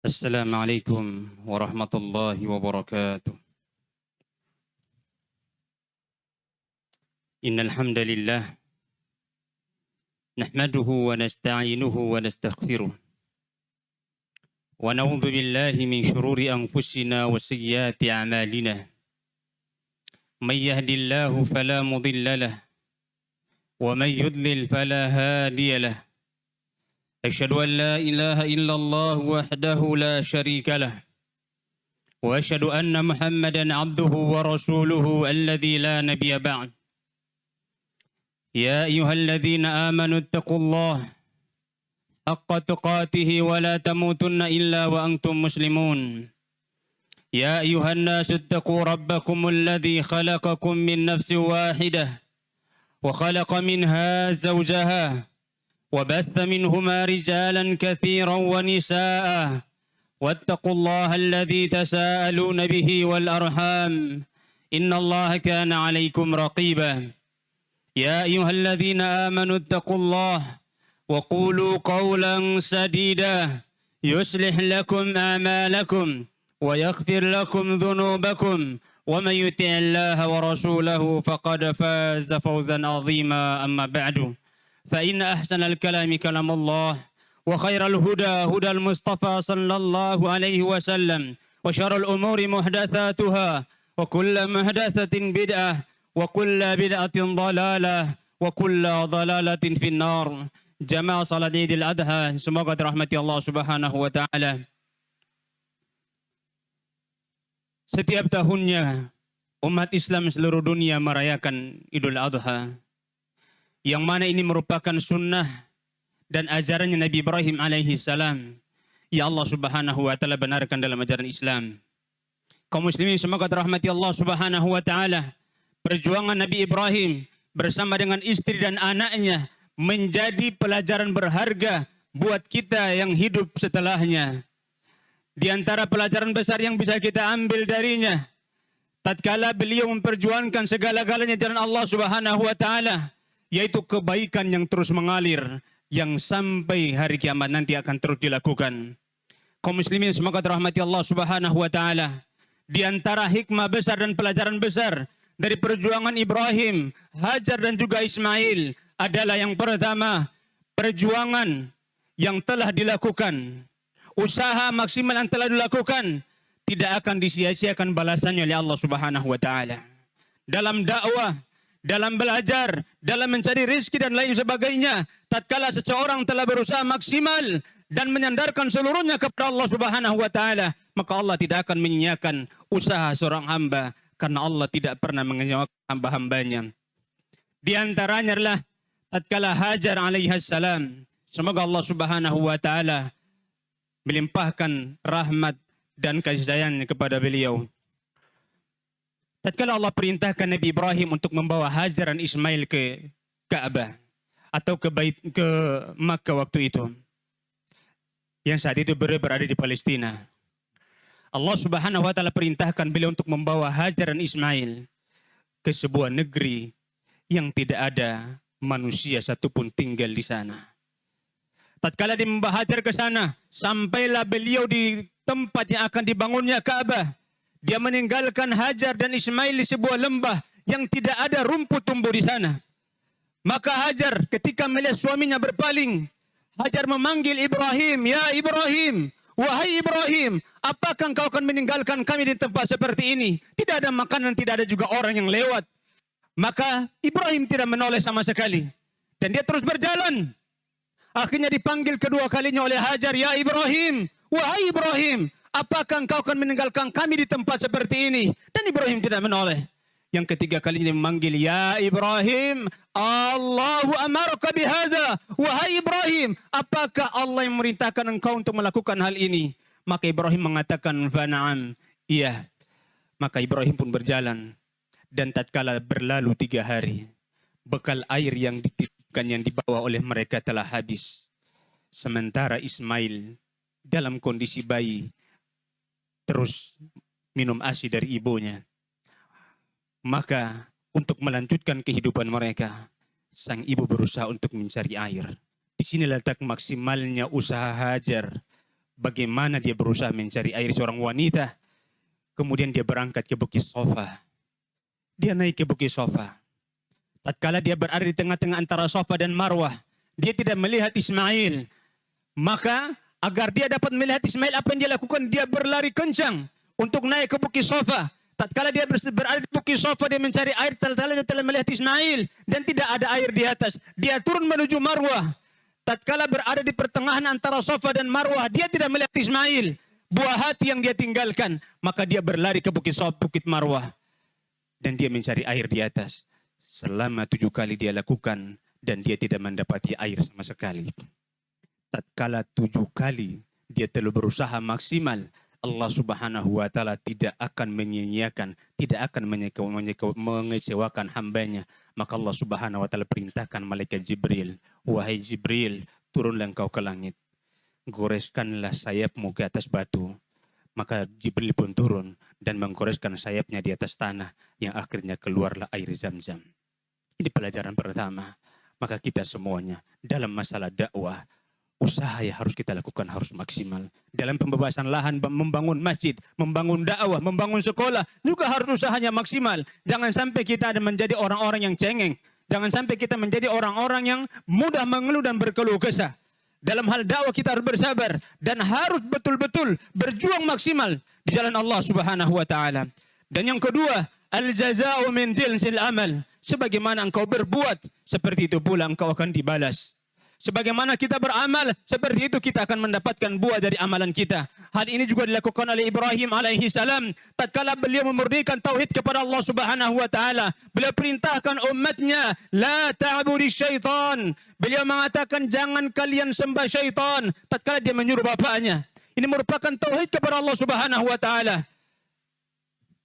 السلام عليكم ورحمة الله وبركاته. إن الحمد لله نحمده ونستعينه ونستغفره ونعوذ بالله من شرور أنفسنا وسيئات أعمالنا. من يهد الله فلا مضل له ومن يضلل فلا هادي له. أشهد أن لا إله إلا الله وحده لا شريك له وأشهد أن محمدا عبده ورسوله الذي لا نبي بعد. يا أيها الذين آمنوا اتقوا الله حق تقاته ولا تموتن إلا وأنتم مسلمون. يا أيها الناس اتقوا ربكم الذي خلقكم من نفس واحدة وخلق منها زوجها وبث منهما رجالا كثيرا ونساء واتقوا الله الذي تساءلون به والأرحام إن الله كان عليكم رقيبا. يا أيها الذين آمنوا اتقوا الله وقولوا قولا سديدا يصلح لكم أعمالكم ويغفر لكم ذنوبكم ومن يطع الله ورسوله فقد فاز فوزا عظيما. أما بعد فإن أحسن الكلام كلام الله وخير الهدى هدى المصطفى صلى الله عليه وسلم وشر الأمور محدثاتها وكل محدثة بدعة وكل بدعة ضلالة وكل ضلالة في النار. Jamaah salat Idul Adha, semoga dirahmati Allah Subhanahu wa taala. Setiap tahunnya umat Islam seluruh dunia merayakan Idul Adha, yang mana ini merupakan sunnah dan ajarannya Nabi Ibrahim alaihi salam. Ya Allah Subhanahu wa taala benarkan dalam ajaran Islam. Kaum muslimin semoga dirahmati Allah Subhanahu wa taala. Perjuangan Nabi Ibrahim bersama dengan istri dan anaknya menjadi pelajaran berharga buat kita yang hidup setelahnya. Di antara pelajaran besar yang bisa kita ambil darinya, tatkala beliau memperjuangkan segala-galanya jalan Allah Subhanahu wa taala, yaitu kebaikan yang terus mengalir, yang sampai hari kiamat nanti akan terus dilakukan. Kaum muslimin semoga dirahmati Allah Subhanahu wa taala. Di antara hikmah besar dan pelajaran besar dari perjuangan Ibrahim, Hajar dan juga Ismail adalah yang pertama, perjuangan yang telah dilakukan, usaha maksimal yang telah dilakukan tidak akan disia-siakan balasannya oleh Allah Subhanahu wa taala. Dalam dakwah, dalam belajar, dalam mencari rezeki dan lain sebagainya, tatkala seseorang telah berusaha maksimal dan menyandarkan seluruhnya kepada Allah Subhanahu wa taala, maka Allah tidak akan menyia-nyiakan usaha seorang hamba, karena Allah tidak pernah mengecewakan hamba-hambanya. Di antaranya adalah tatkala Hajar alaihissalam, semoga Allah Subhanahu wa taala melimpahkan rahmat dan kasih sayangnya kepada beliau. Tatkala Allah perintahkan Nabi Ibrahim untuk membawa Hajar dan Ismail ke Ka'bah atau ke Makkah waktu itu, yang saat itu berada di Palestina. Allah Subhanahu wa taala perintahkan beliau untuk membawa Hajar dan Ismail ke sebuah negeri yang tidak ada manusia satupun tinggal di sana. Tatkala dia membawa Hajar ke sana, sampailah beliau di tempat yang akan dibangunnya Ka'bah. Dia meninggalkan Hajar dan Ismail di sebuah lembah yang tidak ada rumput tumbuh di sana. Maka Hajar ketika melihat suaminya berpaling, Hajar memanggil Ibrahim, "Ya Ibrahim, wahai Ibrahim, apakah engkau akan meninggalkan kami di tempat seperti ini? Tidak ada makanan, tidak ada juga orang yang lewat." Maka Ibrahim tidak menoleh sama sekali, dan dia terus berjalan. Akhirnya dipanggil kedua kalinya oleh Hajar, "Ya Ibrahim, wahai Ibrahim, apakah engkau akan meninggalkan kami di tempat seperti ini?" Dan Ibrahim tidak menoleh. Yang ketiga kalinya memanggil, "Ya Ibrahim, Allahu amaraka bihadza." Wahai Ibrahim, apakah Allah yang memerintahkan engkau untuk melakukan hal ini? Maka Ibrahim mengatakan, "Fa na'am." Iya. Maka Ibrahim pun berjalan. Dan tatkala berlalu 3 hari, bekal air yang dititipkan yang dibawa oleh mereka telah habis. Sementara Ismail dalam kondisi bayi terus minum ASI dari ibunya. Maka untuk melanjutkan kehidupan mereka, sang ibu berusaha untuk mencari air. Di sini letak maksimalnya usaha Hajar bagaimana dia berusaha mencari air seorang wanita. Kemudian dia berangkat ke Bukit Safa. Dia naik ke Bukit Safa. Tatkala dia berada di tengah-tengah antara Safa dan Marwah, dia tidak melihat Ismail. Maka agar dia dapat melihat Ismail, apa yang dia lakukan? Dia berlari kencang untuk naik ke Bukit Safa. Tatkala dia berada di Bukit Safa, dia mencari air. Tatkala dia telah melihat Ismail dan tidak ada air di atas, dia turun menuju Marwah. Tatkala berada di pertengahan antara Safa dan Marwah, dia tidak melihat Ismail. Buah hati yang dia tinggalkan, maka dia berlari ke Bukit Safa, Bukit Marwah, dan dia mencari air di atas. Selama 7 kali dia lakukan dan dia tidak mendapati air sama sekali. Tatkala 7 kali dia telah berusaha maksimal, Allah Subhanahu wa taala tidak akan menyia-nyiakan, tidak akan mengecewakan hambanya. Maka Allah Subhanahu wa taala perintahkan malaikat Jibril, wahai Jibril, turunlah engkau ke langit, goreskanlah sayapmu ke atas batu. Maka Jibril pun turun dan menggoreskan sayapnya di atas tanah, yang akhirnya keluarlah air Zam-Zam. Ini pelajaran pertama. Maka kita semuanya dalam masalah dakwah, usaha yang harus kita lakukan harus maksimal. Dalam pembebasan lahan, membangun masjid, membangun dakwah, membangun sekolah, juga harus usahanya maksimal. Jangan sampai kita ada menjadi orang-orang yang cengeng. Jangan sampai kita menjadi orang-orang yang mudah mengeluh dan berkeluh kesah. Dalam hal dakwah kita harus bersabar dan harus betul-betul berjuang maksimal di jalan Allah Subhanahu wa taala. Dan yang kedua, al-jaza'u min jinsil amal. Sebagaimana engkau berbuat, seperti itu pula engkau akan dibalas. Sebagaimana kita beramal, seperti itu kita akan mendapatkan buah dari amalan kita. Hal ini juga dilakukan oleh Ibrahim alaihi salam. Tatkala beliau memurnikan tauhid kepada Allah Subhanahu wa taala, beliau perintahkan umatnya, la ta'budi syaitan. Beliau mengatakan jangan kalian sembah syaitan. Tatkala dia menyuruh bapaknya. Ini merupakan tauhid kepada Allah Subhanahu wa taala.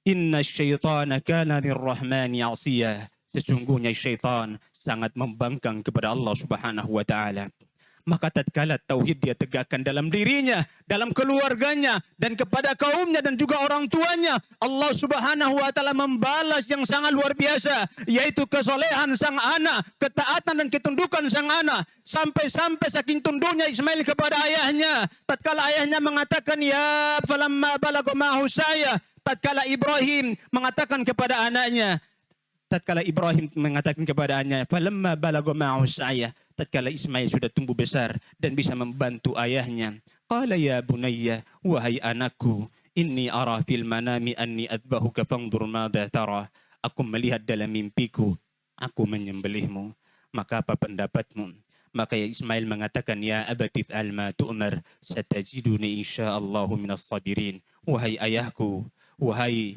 Inna syaitana kana lirrahmani 'asiyah. Sesungguhnya syaitan sangat membangkang kepada Allah Subhanahu wa taala. Maka tatkala tauhid dia tegakkan dalam dirinya, dalam keluarganya, dan kepada kaumnya dan juga orang tuanya, Allah Subhanahu wa taala membalas yang sangat luar biasa, yaitu kesolehan sang anak, ketaatan dan ketundukan sang anak, sampai-sampai saking tunduknya Ismail kepada ayahnya. Tatkala ayahnya mengatakan, ya falamma balagha ma'ahu saya, tatkala Ibrahim mengatakan kepada anaknya, tatkala Ibrahim mengatakan kepada anaknya, falamma balagha ma'ahu sa'ya, tatkala Ismail sudah tumbuh besar dan bisa membantu ayahnya, qala ya bunayya, wahai anakku, inni ara fil manami anni adbahuka fanzur madza tara. Aku melihat dalam mimpiku, aku menyembelihmu, maka apa pendapatmu? Maka Ismail mengatakan, ya abatif alma tu'mar, satajiduni insyaallahu minas sabirin. Wahai ayahku, wahai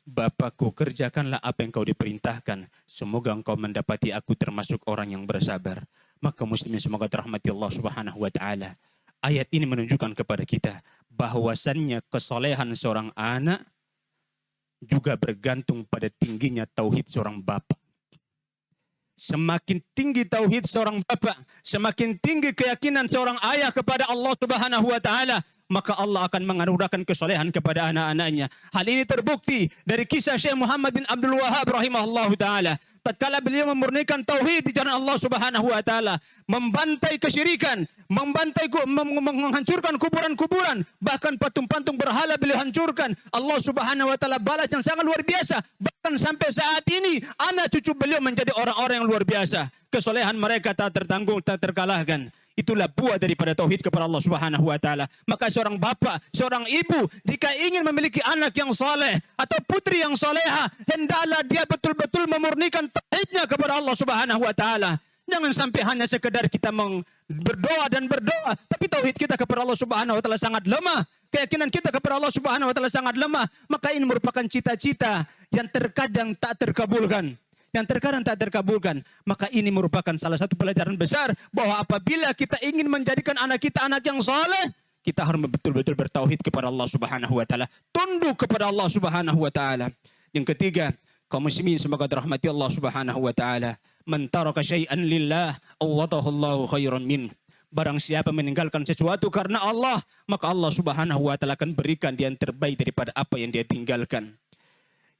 bapakku, kerjakanlah apa yang kau diperintahkan. Semoga engkau mendapati aku termasuk orang yang bersabar. Maka muslimin semoga dirahmati Allah Subhanahu wa taala. Ayat ini menunjukkan kepada kita bahwasannya kesolehan seorang anak juga bergantung pada tingginya tauhid seorang bapak. Semakin tinggi tauhid seorang bapak, semakin tinggi keyakinan seorang ayah kepada Allah Subhanahu wa taala, maka Allah akan menganugerahkan kesolehan kepada anak-anaknya. Hal ini terbukti dari kisah Syekh Muhammad bin Abdul Wahhab rahimahullahu taala. Tatkala beliau memurnikan tauhid di jalan Allah Subhanahu wa taala, membantai kesyirikan, menghancurkan kuburan-kuburan, bahkan patung-patung berhala beliau hancurkan. Allah Subhanahu wa taala balas yang sangat luar biasa. Bahkan sampai saat ini anak cucu beliau menjadi orang-orang yang luar biasa. Kesolehan mereka tak tertanggung, tak terkalahkan. Itulah buah daripada tauhid kepada Allah Subhanahu wa taala. Maka seorang bapak, seorang ibu, jika ingin memiliki anak yang saleh atau putri yang saleha, hendaklah dia betul-betul memurnikan tauhidnya kepada Allah Subhanahu wa taala. Jangan sampai hanya sekedar kita berdoa, tapi tauhid kita kepada Allah Subhanahu wa taala sangat lemah. Keyakinan kita kepada Allah Subhanahu wa taala sangat lemah. Maka ini merupakan cita-cita yang terkadang tak terkabulkan. Maka ini merupakan salah satu pelajaran besar bahwa apabila kita ingin menjadikan anak kita anak yang saleh, kita harus betul-betul bertauhid kepada Allah Subhanahu wa taala, tunduk kepada Allah Subhanahu wa taala. Yang ketiga, kaum muslimin semoga dirahmati Allah Subhanahu wa taala, man taraka syai'an lillah awadahu Allahu khairan min. Barang siapa meninggalkan sesuatu karena Allah, maka Allah Subhanahu wa taala akan berikan dia yang terbaik daripada apa yang dia tinggalkan.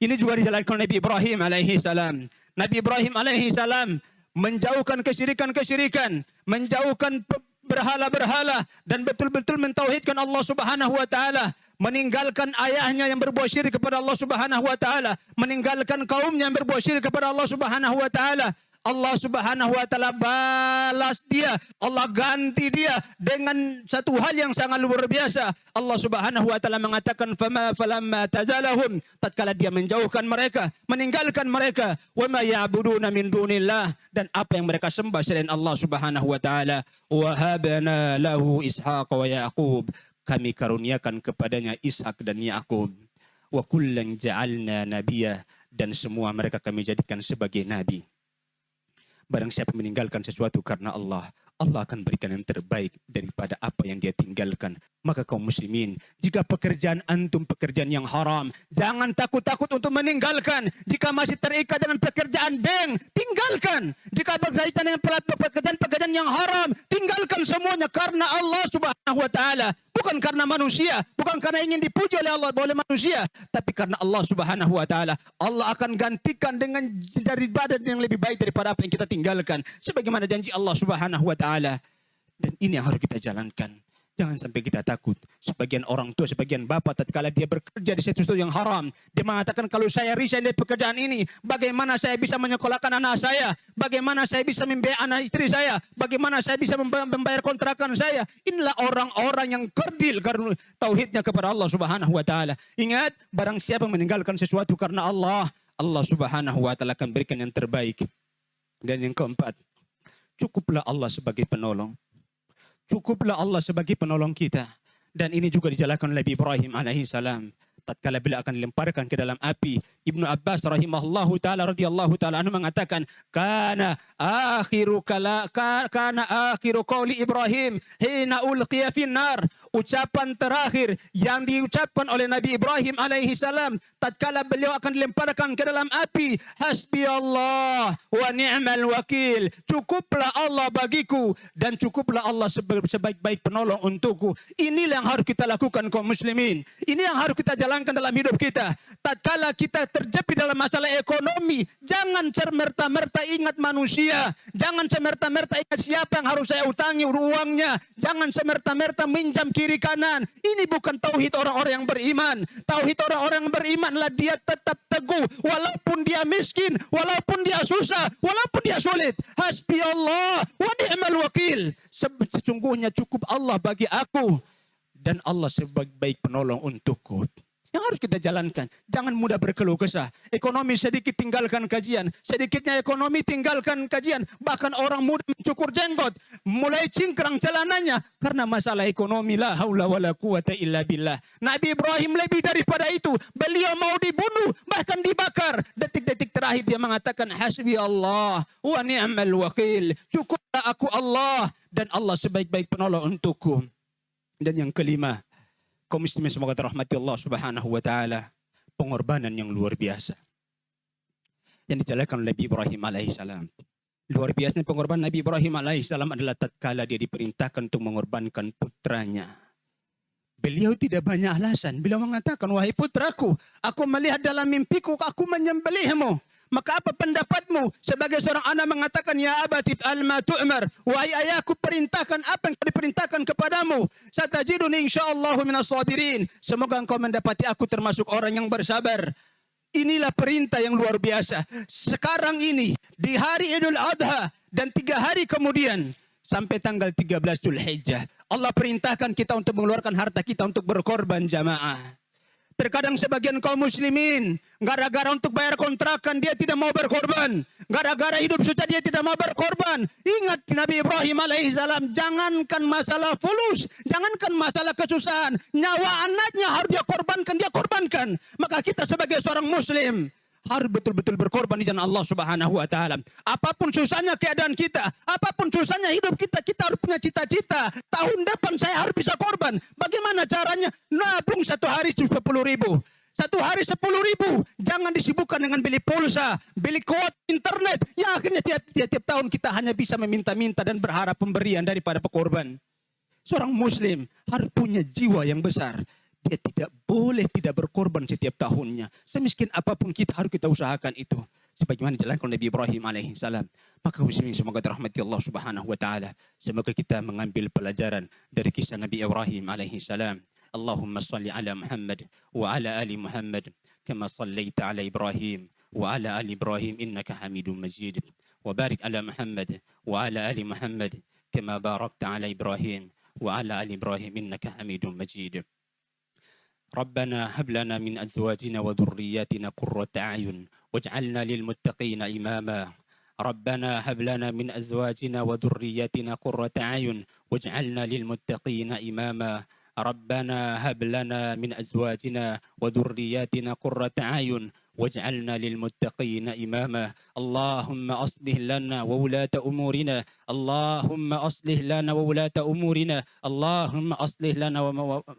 Ini juga dijalankan Nabi Ibrahim alaihi salam. Nabi Ibrahim alaihi salam menjauhkan kesyirikan-kesyirikan, menjauhkan berhala-berhala dan betul-betul mentauhidkan Allah Subhanahu wa taala, meninggalkan ayahnya yang berbuat syirik kepada Allah Subhanahu wa taala, meninggalkan kaumnya yang berbuat syirik kepada Allah Subhanahu wa taala, Allah Subhanahu wa taala balas dia, Allah ganti dia dengan satu hal yang sangat luar biasa. Allah Subhanahu wa taala mengatakan falamma tazalahum, tatkala dia menjauhkan mereka, meninggalkan mereka, wa ma ya'buduna min dunillah, dan apa yang mereka sembah selain Allah Subhanahu wa taala, wa habana lahu Ishaq wa Yaqub, kami karuniakan kepadanya Ishak dan Yakub, wa kullan ja'alna nabiyya, dan semua mereka kami jadikan sebagai nabi. Barang siapa meninggalkan sesuatu karena Allah, Allah akan berikan yang terbaik daripada apa yang dia tinggalkan. Maka kaum muslimin, jika pekerjaan antum pekerjaan yang haram, jangan takut-takut untuk meninggalkan. Jika masih terikat dengan pekerjaan bank, tinggalkan. Jika berkaitan dengan pekerjaan-pekerjaan yang haram, tinggalkan semuanya karena Allah Subhanahu wa taala. Bukan karena manusia, bukan karena ingin dipuji oleh Allah, oleh manusia, tapi karena Allah Subhanahu wa taala. Allah akan gantikan dengan daripada yang lebih baik daripada apa yang kita tinggalkan, sebagaimana janji Allah Subhanahu wa taala. Dan ini yang harus kita jalankan. Jangan sampai kita takut. Sebagian orang tua, sebagian bapak, tatkala dia bekerja di sesuatu yang haram, dia mengatakan, kalau saya resign dari pekerjaan ini, bagaimana saya bisa menyekolahkan anak saya? Bagaimana saya bisa membiayai anak istri saya? Bagaimana saya bisa membayar kontrakan saya? Inilah orang-orang yang kerdil karena tauhidnya kepada Allah Subhanahu wa taala. Ingat, barang siapa meninggalkan sesuatu karena Allah, Allah Subhanahu wa taala akan berikan yang terbaik. Dan yang keempat, cukuplah Allah sebagai penolong. Cukuplah Allah sebagai penolong kita. Dan ini juga dijalankan oleh Ibrahim alaihissalam. Tatkala beliau akan dilemparkan ke dalam api, Ibnu Abbas rahimahullahu taala radhiyallahu taala anhu mengatakan, kana akhiru qauli Ibrahim hina ulqiya finnar. Ucapan terakhir yang diucapkan oleh Nabi Ibrahim alaihissalam tatkala beliau akan dilemparkan ke dalam api, hasbi Allah wa ni'mal wakil. Cukuplah Allah bagiku dan cukuplah Allah sebaik-baik penolong untukku. Inilah yang harus kita lakukan kaum muslimin. Ini yang harus kita jalankan dalam hidup kita. Tatkala kita terjepit dalam masalah ekonomi, jangan semerta-merta ingat manusia. Jangan semerta-merta ingat siapa yang harus saya utangi uangnya. Jangan semerta-merta minjam kiri kanan. Ini bukan tauhid orang-orang yang beriman. Tauhid orang-orang yang beriman adalah dia tetap teguh walaupun dia miskin, walaupun dia susah, walaupun dia sulit. Hasbi Allah wa ni'mal wakil. Sesungguhnya cukup Allah bagi aku dan Allah sebaik-baik penolong untukku. Yang harus kita jalankan, jangan mudah berkeluh kesah. Ekonomi sedikit tinggalkan kajian, sedikitnya ekonomi tinggalkan kajian. Bahkan orang muda mencukur jenggot, mulai cingkrang celananya karena masalah ekonomi. La haula wala quwata illa billah. Nabi Ibrahim lebih daripada itu, beliau mau dibunuh, bahkan dibakar. Detik-detik terakhir dia mengatakan, hasbi Allah wa ni'mal wakil. Cukuplah aku Allah dan Allah sebaik-baik penolong untukku. Dan yang kelima, kaum muslimin semoga dirahmati Allah Subhanahu wa taala, pengorbanan yang luar biasa yang dijalankan oleh Nabi Ibrahim alaihissalam. Luar biasa pengorbanan Nabi Ibrahim alaihissalam adalah tatkala dia diperintahkan untuk mengorbankan putranya. Beliau tidak banyak alasan. Beliau mengatakan, wahai putraku, aku melihat dalam mimpiku aku menyembelihmu. Maka apa pendapatmu? Sebagai seorang anak mengatakan, ya abati al-ma tu'mar. Wahai ayahku, perintahkan apa yang kau diperintahkan kepadamu. Satajiduni insyaallahu minas sabirin. Semoga engkau mendapati aku termasuk orang yang bersabar. Inilah perintah yang luar biasa. Sekarang ini, di hari Idul Adha, dan 3 hari kemudian, sampai tanggal 13 Dzulhijjah, Allah perintahkan kita untuk mengeluarkan harta kita untuk berkorban jamaah. Terkadang sebagian kaum muslimin, gara-gara untuk bayar kontrakan dia tidak mau berkorban. Gara-gara hidup susah dia tidak mau berkorban. Ingat Nabi Ibrahim alaihissalam, jangankan masalah fulus, jangankan masalah kesusahan, nyawa anaknya harus dia korbankan. Maka kita sebagai seorang muslim harus betul-betul berkorban di jalan Allah Subhanahu wa taala. Apapun susahnya keadaan kita, apapun susahnya hidup kita, kita harus punya cita-cita. Tahun depan saya harus bisa korban. Bagaimana caranya? Nabung 1 hari 10.000. 1 hari 10.000. Jangan disibukkan dengan beli pulsa, beli kuota internet. Yang akhirnya tiap tahun kita hanya bisa meminta-minta dan berharap pemberian daripada pekorban. Seorang muslim harus punya jiwa yang besar. Dia tidak boleh tidak berkorban setiap tahunnya. Semiskin apapun kita harus kita usahakan itu. sebagaimana dijalankan Nabi Ibrahim alaihi salam. Maka muslimin semoga dirahmati Allah Subhanahu wa taala. Semoga kita mengambil pelajaran dari kisah Nabi Ibrahim alaihi salam. Allahumma salli ala Muhammad wa ala ali Muhammad kama sallaita ala Ibrahim wa ala ali Ibrahim innaka Hamidum Majid. Wa barik ala Muhammad wa ala ali Muhammad kama barakta ala Ibrahim wa ala ali Ibrahim innaka Hamidum Majid. ربنا هب لنا من أزواجنا وذرياتنا قرة أعين واجعلنا للمتقين إماما. ربنا هب لنا من أزواجنا وذرياتنا قرة أعين واجعلنا للمتقين إماما. ربنا هب لنا من أزواجنا وذرياتنا قرة أعين واجعلنا للمتقين إماما. اللهم أصلح لنا وولاة أمورنا. اللهم أصلح لنا وولاة أمورنا. اللهم أصلح لنا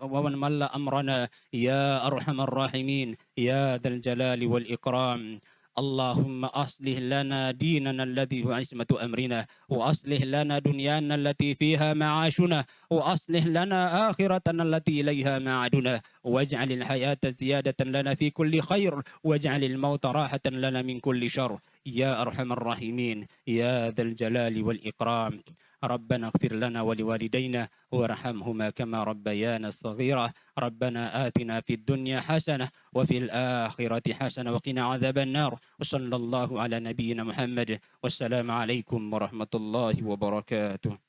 ومن مل أمرنا يا أرحم الراحمين يا ذا الجلال والإكرام. اللهم أصلح لنا ديننا الذي هو عصمة أمرنا وأصلح لنا دنيانا التي فيها معاشنا وأصلح لنا آخرتنا التي إليها معادنا واجعل الحياة زيادة لنا في كل خير واجعل الموت راحة لنا من كل شر يا أرحم الراحمين يا ذا الجلال والإكرام. ربنا اغفر لنا ولوالدينا وارحمهما كما ربيانا صغيرا. ربنا آتنا في الدنيا حسنة وفي الآخرة حسنة وقنا عذاب النار. وصلى الله على نبينا محمد والسلام عليكم ورحمة الله وبركاته.